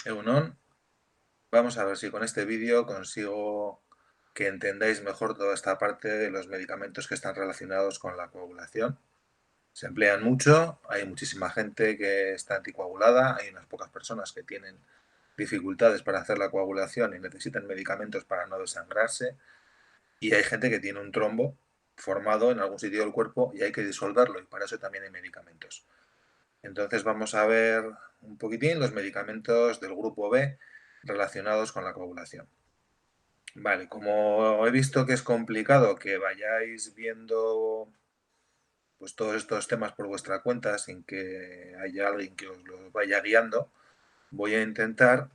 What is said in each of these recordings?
Egunon, vamos a ver si con este vídeo consigo que entendáis mejor toda esta parte de los medicamentos que están relacionados con la coagulación. Se emplean mucho, hay muchísima gente que está anticoagulada, hay unas pocas personas que tienen dificultades para hacer la coagulación y necesitan medicamentos para no desangrarse, y hay gente que tiene un trombo formado en algún sitio del cuerpo y hay que disolverlo, y para eso también hay medicamentos. Entonces vamos a ver un poquitín los medicamentos del grupo B relacionados con la coagulación. Vale, como he visto que es complicado que vayáis viendo pues todos estos temas por vuestra cuenta sin que haya alguien que os los vaya guiando, voy a intentar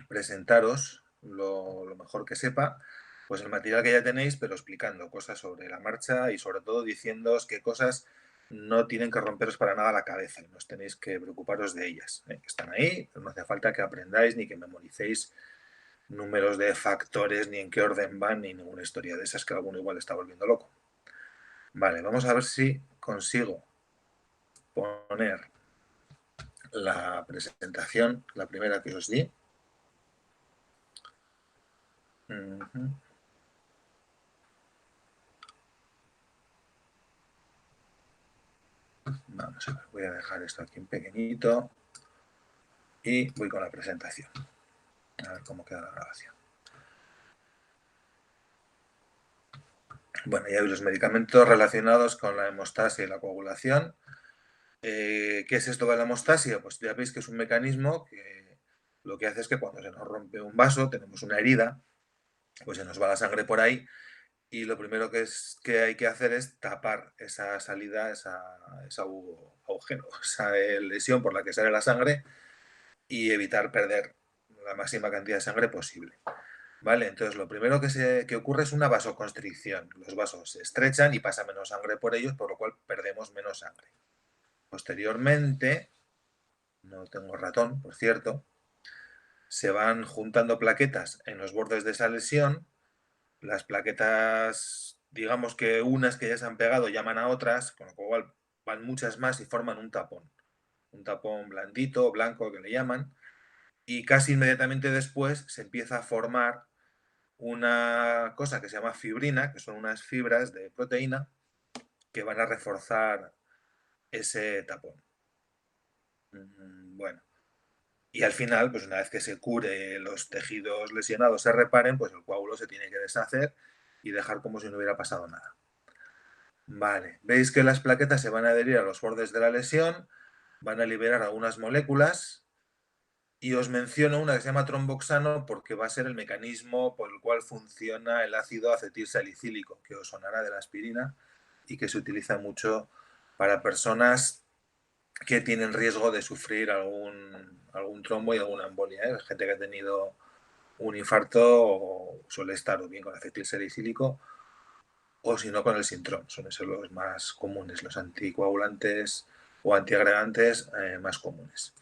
presentaros lo mejor que sepa, pues el material que ya tenéis, pero explicando cosas sobre la marcha y sobre todo diciéndoos qué cosas no tienen que romperos para nada la cabeza y no os tenéis que preocuparos de ellas. Que están ahí, pero no hace falta que aprendáis ni que memoricéis números de factores, ni en qué orden van, ni ninguna historia de esas que alguno igual está volviendo loco. Vale, vamos a ver si consigo poner la presentación, la primera que os di. Vamos a ver, voy a dejar esto aquí en pequeñito y voy con la presentación. A ver cómo queda la grabación. Bueno, ya veis los medicamentos relacionados con la hemostasia y la coagulación. ¿Qué es esto de la hemostasia? Pues ya veis que es un mecanismo que lo que hace es que cuando se nos rompe un vaso, tenemos una herida, pues se nos va la sangre por ahí y lo primero que hay que hacer es tapar esa salida, ese agujero, esa lesión por la que sale la sangre y evitar perder la máxima cantidad de sangre posible. Vale, entonces lo primero que ocurre es una vasoconstricción. Los vasos se estrechan y pasa menos sangre por ellos, por lo cual perdemos menos sangre. Posteriormente, no tengo ratón, por cierto, se van juntando plaquetas en los bordes de esa lesión. Las plaquetas, digamos que unas que ya se han pegado llaman a otras, con lo cual van muchas más y forman un tapón. Un tapón blandito, blanco, que le llaman. Y casi inmediatamente después se empieza a formar una cosa que se llama fibrina, que son unas fibras de proteína que van a reforzar ese tapón. Bueno, y al final, pues una vez que se cure, los tejidos lesionados se reparen, pues el coágulo se tiene que deshacer y dejar como si no hubiera pasado nada. Vale, veis que las plaquetas se van a adherir a los bordes de la lesión, van a liberar algunas moléculas y os menciono una que se llama tromboxano porque va a ser el mecanismo por el cual funciona el ácido acetilsalicílico, que os sonará de la aspirina y que se utiliza mucho para personas que tienen riesgo de sufrir algún trombo y alguna embolia. Gente que ha tenido un infarto suele estar o bien con acetilsalicílico o si no con el sintrón. Son esos los más comunes, los anticoagulantes o antiagregantes más comunes.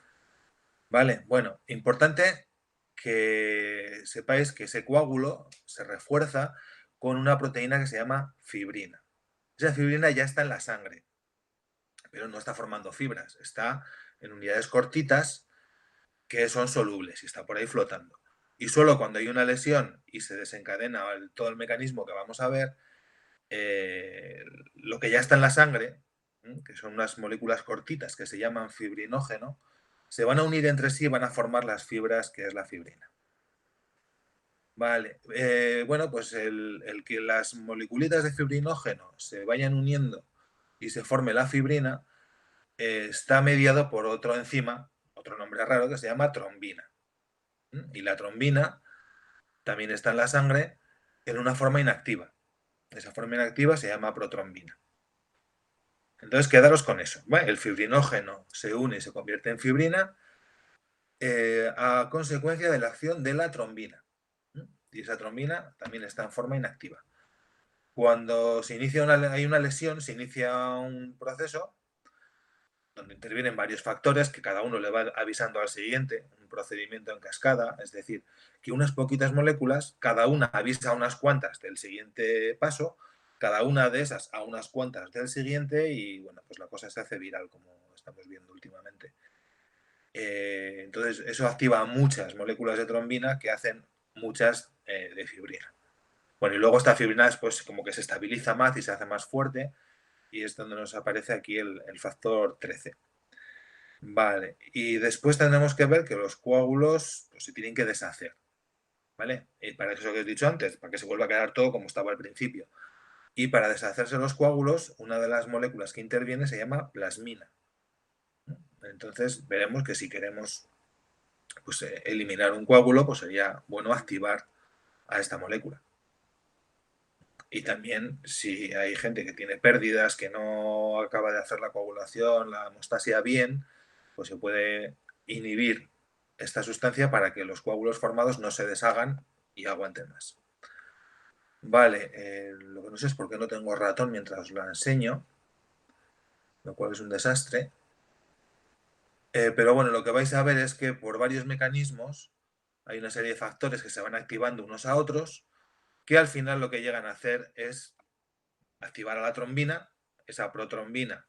Vale, bueno, importante que sepáis que ese coágulo se refuerza con una proteína que se llama fibrina. Esa fibrina ya está en la sangre, pero no está formando fibras, está en unidades cortitas que son solubles y está por ahí flotando. Y solo cuando hay una lesión y se desencadena todo el mecanismo que vamos a ver, lo que ya está en la sangre, que son unas moléculas cortitas que se llaman fibrinógeno, se van a unir entre sí y van a formar las fibras que es la fibrina. Vale, bueno, pues el que las moleculitas de fibrinógeno se vayan uniendo y se forme la fibrina está mediado por otro enzima, otro nombre raro, que se llama trombina. Y la trombina también está en la sangre en una forma inactiva. Esa forma inactiva se llama protrombina. Entonces, quedaros con eso. Bueno, el fibrinógeno se une y se convierte en fibrina a consecuencia de la acción de la trombina. Y esa trombina también está en forma inactiva. Cuando se inicia hay una lesión, se inicia un proceso donde intervienen varios factores que cada uno le va avisando al siguiente, un procedimiento en cascada, es decir, que unas poquitas moléculas, cada una avisa a unas cuantas del siguiente paso, cada una de esas a unas cuantas del siguiente y bueno, pues la cosa se hace viral como estamos viendo últimamente. Entonces, eso activa muchas moléculas de trombina que hacen muchas de fibrina. Bueno, y luego esta fibrina después como que se estabiliza más y se hace más fuerte, y es donde nos aparece aquí el factor 13. Vale, y después tenemos que ver que los coágulos pues, se tienen que deshacer, ¿vale? Y para eso que os he dicho antes, para que se vuelva a quedar todo como estaba al principio. Y para deshacerse los coágulos, una de las moléculas que interviene se llama plasmina. Entonces veremos que si queremos pues, eliminar un coágulo, pues sería bueno activar a esta molécula. Y también si hay gente que tiene pérdidas, que no acaba de hacer la coagulación, la hemostasia bien, pues se puede inhibir esta sustancia para que los coágulos formados no se deshagan y aguanten más. Vale, lo que no sé es por qué no tengo ratón mientras os lo enseño, lo cual es un desastre. Pero bueno, lo que vais a ver es que por varios mecanismos hay una serie de factores que se van activando unos a otros, que al final lo que llegan a hacer es activar a la trombina, esa protrombina,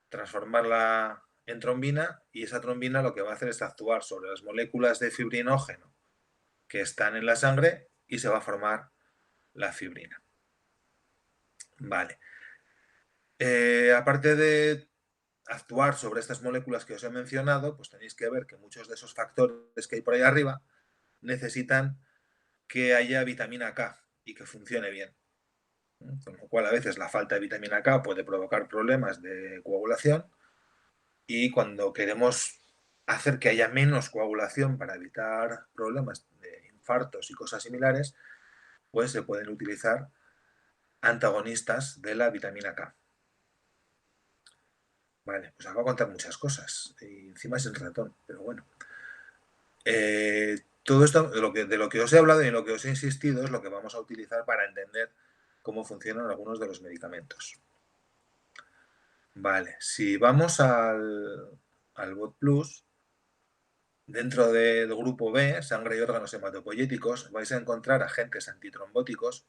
transformarla en trombina, y esa trombina lo que va a hacer es actuar sobre las moléculas de fibrinógeno que están en la sangre y se va a formar la fibrina. Vale. Aparte de actuar sobre estas moléculas que os he mencionado, pues tenéis que ver que muchos de esos factores que hay por ahí arriba necesitan que haya vitamina K y que funcione bien. Con lo cual, a veces la falta de vitamina K puede provocar problemas de coagulación, y cuando queremos hacer que haya menos coagulación para evitar problemas de infartos y cosas similares, pues se pueden utilizar antagonistas de la vitamina K. Vale, pues os voy a contar muchas cosas y encima es el ratón, pero bueno. Todo esto, de lo que os he hablado y en lo que os he insistido, es lo que vamos a utilizar para entender cómo funcionan algunos de los medicamentos. Vale, si vamos al BOT Plus, dentro del grupo B, sangre y órganos hematopoyéticos, vais a encontrar agentes antitrombóticos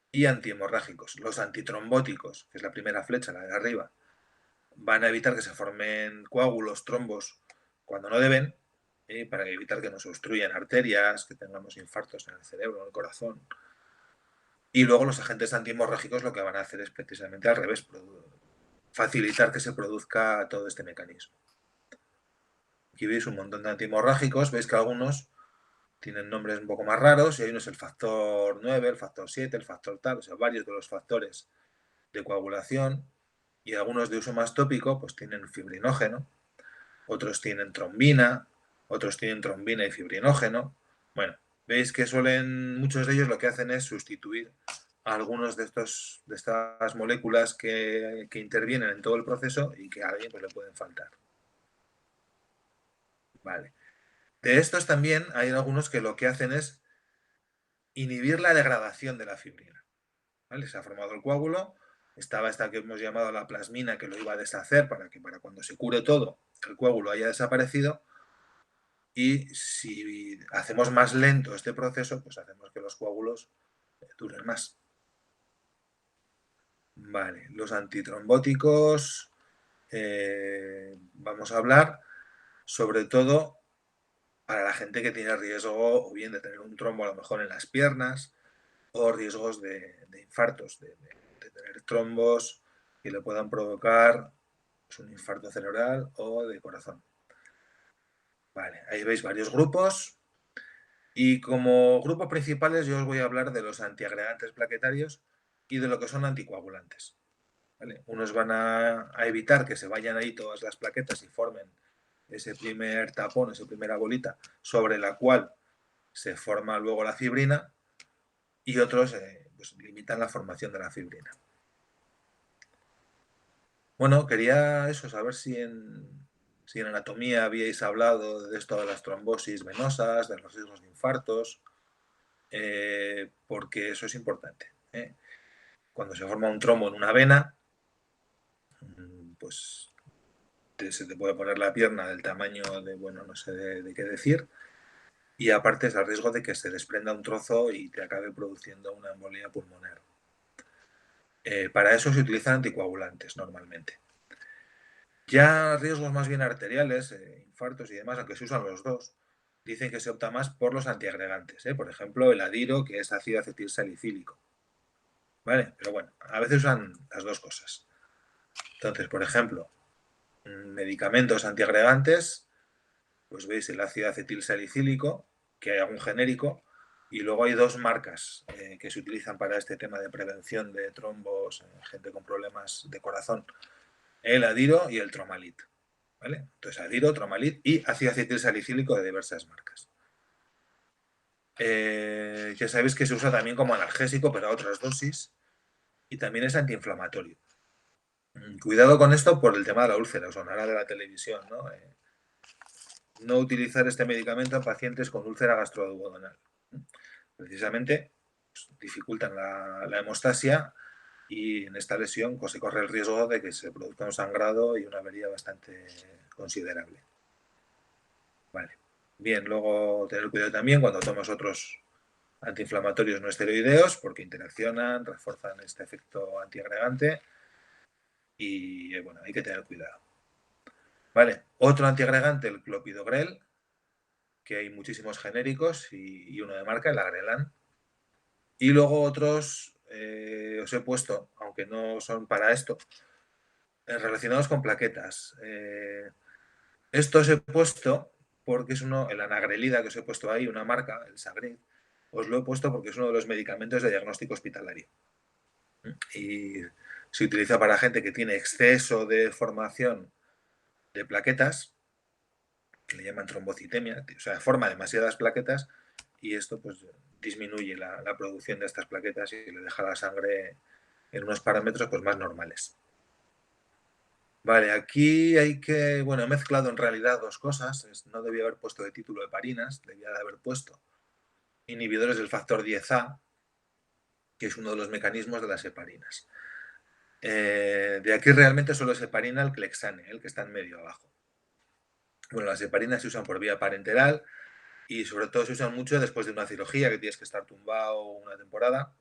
y antihemorrágicos. Los antitrombóticos, que es la primera flecha, la de arriba, van a evitar que se formen coágulos, trombos, cuando no deben, para evitar que nos obstruyan arterias, que tengamos infartos en el cerebro, en el corazón. Y luego los agentes antihemorrágicos lo que van a hacer es precisamente al revés, facilitar que se produzca todo este mecanismo. Aquí veis un montón de antihemorrágicos, veis que algunos tienen nombres un poco más raros, y hay unos el factor 9, el factor 7, el factor tal, o sea, varios de los factores de coagulación, y algunos de uso más tópico pues tienen fibrinógeno, otros tienen trombina, otros tienen trombina y fibrinógeno. Bueno, veis que muchos de ellos lo que hacen es sustituir a algunos de estas moléculas que intervienen en todo el proceso y que a alguien pues, le pueden faltar. Vale. De estos también hay algunos que lo que hacen es inhibir la degradación de la fibrina. ¿Vale? Se ha formado el coágulo, estaba esta que hemos llamado la plasmina que lo iba a deshacer para que para cuando se cure todo el coágulo haya desaparecido, y si hacemos más lento este proceso, pues hacemos que los coágulos duren más. Vale, los antitrombóticos, vamos a hablar sobre todo para la gente que tiene riesgo o bien de tener un trombo a lo mejor en las piernas, o riesgos de infartos, de tener trombos que le puedan provocar pues, un infarto cerebral o de corazón. Vale, ahí veis varios grupos, y como grupos principales yo os voy a hablar de los antiagregantes plaquetarios y de lo que son anticoagulantes. ¿Vale? Unos van a evitar que se vayan ahí todas las plaquetas y formen ese primer tapón, esa primera bolita sobre la cual se forma luego la fibrina, y otros pues, limitan la formación de la fibrina. Bueno, quería eso, saber si en anatomía habíais hablado de esto de las trombosis venosas, de los riesgos de infartos, porque eso es importante. Cuando se forma un trombo en una vena, pues se te puede poner la pierna del tamaño de, bueno, no sé de qué decir, y aparte es el riesgo de que se desprenda un trozo y te acabe produciendo una embolia pulmonar. Para eso se utilizan anticoagulantes normalmente. Ya riesgos más bien arteriales, infartos y demás, aunque se usan los dos, dicen que se opta más por los antiagregantes, ¿eh? Por ejemplo, el adiro, que es ácido acetilsalicílico, ¿vale? Pero bueno, a veces usan las dos cosas. Entonces, por ejemplo, medicamentos antiagregantes, pues veis el ácido acetilsalicílico, que hay algún genérico, y luego hay dos marcas que se utilizan para este tema de prevención de trombos en gente con problemas de corazón, el adiro y el tromalit, ¿vale? Entonces, adiro, tromalit y ácido acetilsalicílico de diversas marcas. Ya sabéis que se usa también como analgésico, pero a otras dosis, y también es antiinflamatorio. Cuidado con esto por el tema de la úlcera, os sonará de la televisión, ¿no? No utilizar este medicamento en pacientes con úlcera gastroduodenal. Precisamente pues, dificultan la hemostasia y en esta lesión pues, se corre el riesgo de que se produzca un sangrado y una avería bastante considerable. Vale. Bien, luego tener cuidado también cuando tomas otros antiinflamatorios no esteroideos porque interaccionan, refuerzan este efecto antiagregante y bueno, hay que tener cuidado. Vale, otro antiagregante, el clopidogrel, que hay muchísimos genéricos y uno de marca, el Agrelan. Y luego otros os he puesto, aunque no son para esto, relacionados con plaquetas. Estos he puesto porque es uno, el anagrelida que os he puesto ahí, una marca, el Sagrid, os lo he puesto porque es uno de los medicamentos de diagnóstico hospitalario. Y se utiliza para gente que tiene exceso de formación de plaquetas, que le llaman trombocitemia, o sea, forma demasiadas plaquetas y esto pues disminuye la producción de estas plaquetas y le deja la sangre en unos parámetros pues más normales. Vale, aquí hay que, bueno, he mezclado en realidad dos cosas, no debía haber puesto de título heparinas, debía de haber puesto inhibidores del factor 10A, que es uno de los mecanismos de las heparinas. De aquí realmente solo es heparina el clexane, el que está en medio abajo. Bueno, las heparinas se usan por vía parenteral y sobre todo se usan mucho después de una cirugía que tienes que estar tumbado una temporada.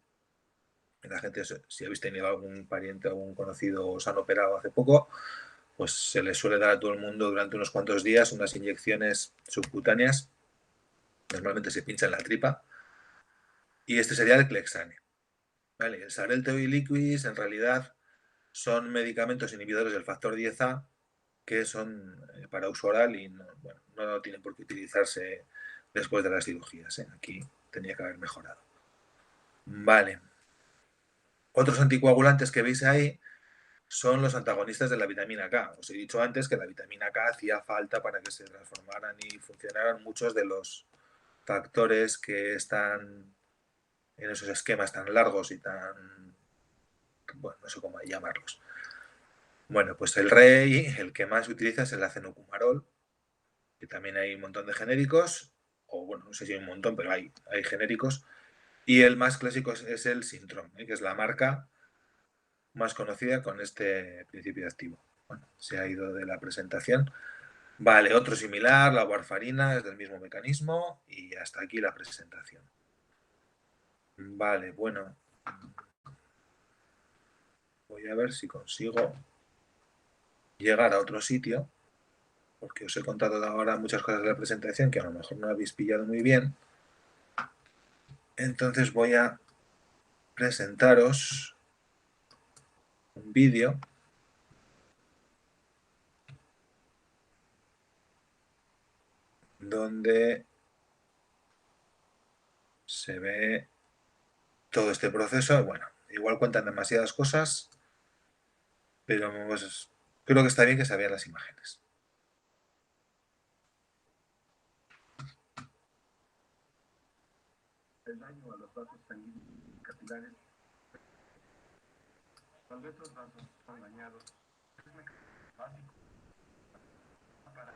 La gente, si habéis tenido algún pariente o algún conocido o os han operado hace poco, pues se les suele dar a todo el mundo durante unos cuantos días unas inyecciones subcutáneas, normalmente se pincha en la tripa, y este sería el Clexane. ¿Vale? El Xarelto y Liquis en realidad son medicamentos inhibidores del factor 10A que son para uso oral y no, bueno, no tienen por qué utilizarse después de las cirugías. Aquí tenía que haber mejorado. Vale. Otros anticoagulantes que veis ahí son los antagonistas de la vitamina K. Os he dicho antes que la vitamina K hacía falta para que se transformaran y funcionaran muchos de los factores que están en esos esquemas tan largos y tan, bueno, no sé cómo llamarlos. Bueno, pues el rey, el que más se utiliza es el acenocumarol, que también hay un montón de genéricos, o bueno, no sé si hay un montón, pero hay genéricos. Y el más clásico es el Sintrom, que es la marca más conocida con este principio activo. Bueno, se ha ido de la presentación. Vale, otro similar, la warfarina, es del mismo mecanismo y hasta aquí la presentación. Vale, bueno. Voy a ver si consigo llegar a otro sitio, porque os he contado ahora muchas cosas de la presentación que a lo mejor no habéis pillado muy bien. Entonces voy a presentaros un vídeo donde se ve todo este proceso. Bueno, igual cuentan demasiadas cosas, pero pues, creo que está bien que se vean las imágenes. El daño a los vasos sanguíneos y capilares, cuando estos vasos están dañados, es básico para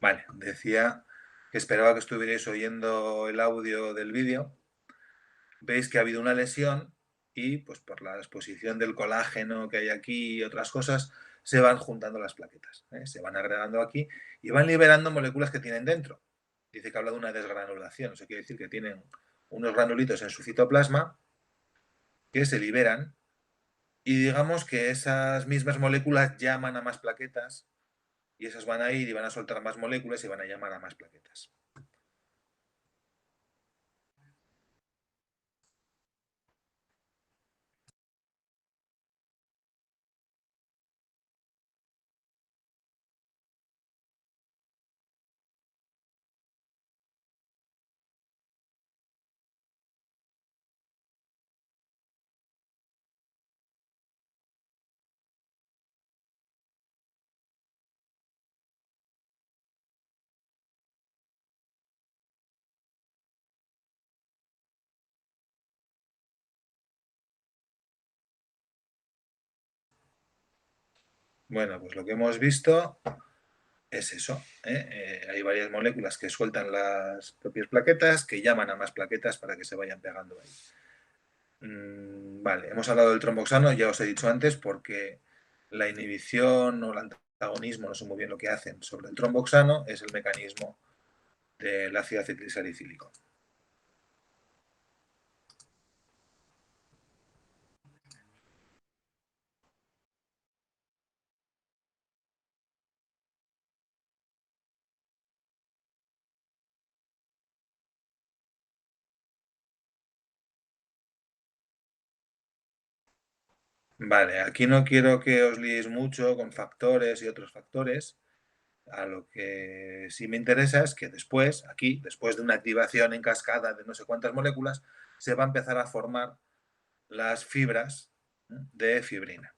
Vale, decía que esperaba que estuvierais oyendo el audio del vídeo. Veis que ha habido una lesión y, pues por la exposición del colágeno que hay aquí y otras cosas, se van juntando las plaquetas, ¿eh? Se van agregando aquí y van liberando moléculas que tienen dentro. Dice que habla de una desgranulación, eso quiere decir que tienen unos granulitos en su citoplasma que se liberan y digamos que esas mismas moléculas llaman a más plaquetas y esas van a ir y van a soltar más moléculas y van a llamar a más plaquetas. Bueno, pues lo que hemos visto es eso, ¿eh? Hay varias moléculas que sueltan las propias plaquetas, que llaman a más plaquetas para que se vayan pegando ahí. Vale, hemos hablado del tromboxano, ya os he dicho antes, porque la inhibición o el antagonismo, no sé muy bien lo que hacen sobre el tromboxano, es el mecanismo del ácido acetilsalicílico. Vale, aquí no quiero que os liéis mucho con factores y otros factores. A lo que sí me interesa es que después, aquí, después de una activación en cascada de no sé cuántas moléculas, se va a empezar a formar las fibras de fibrina.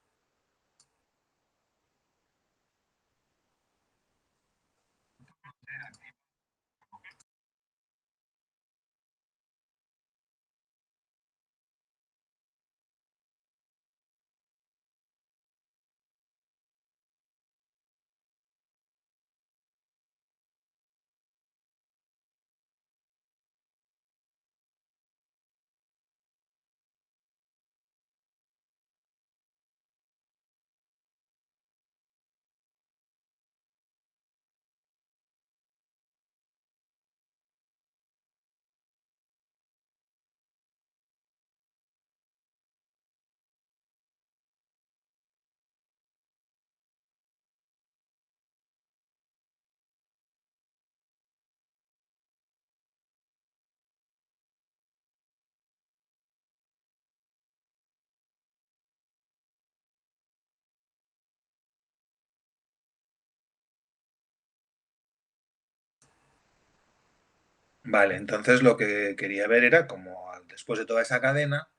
Vale, entonces lo que quería ver era como después de toda esa cadena,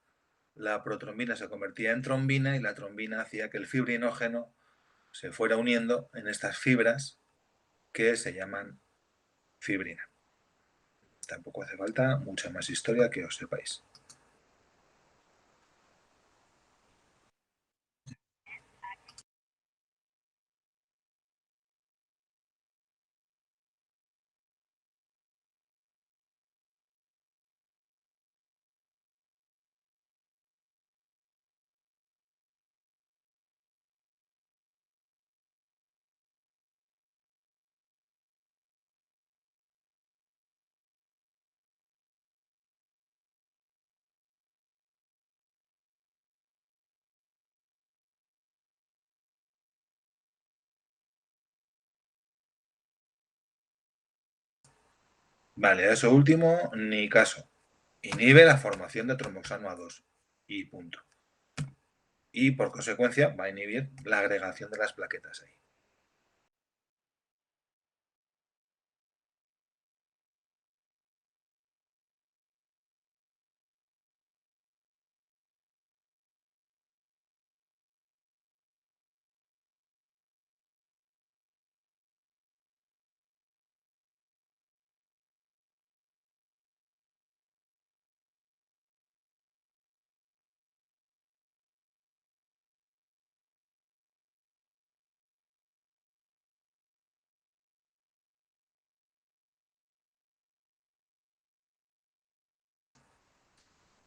la protrombina se convertía en trombina y la trombina hacía que el fibrinógeno se fuera uniendo en estas fibras que se llaman fibrina. Tampoco hace falta mucha más historia que os sepáis. Vale, a eso último, ni caso. Inhibe la formación de tromboxano A2 y punto. Y por consecuencia va a inhibir la agregación de las plaquetas ahí.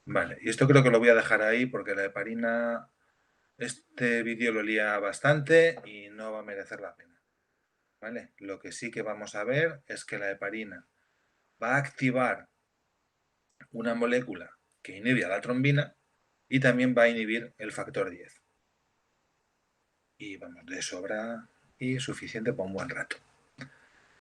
Vale, y esto creo que lo voy a dejar ahí porque la heparina, este vídeo lo lía bastante y no va a merecer la pena. ¿Vale? Lo que sí que vamos a ver es que la heparina va a activar una molécula que inhibe a la trombina y también va a inhibir el factor 10. Y vamos, de sobra y suficiente para un buen rato.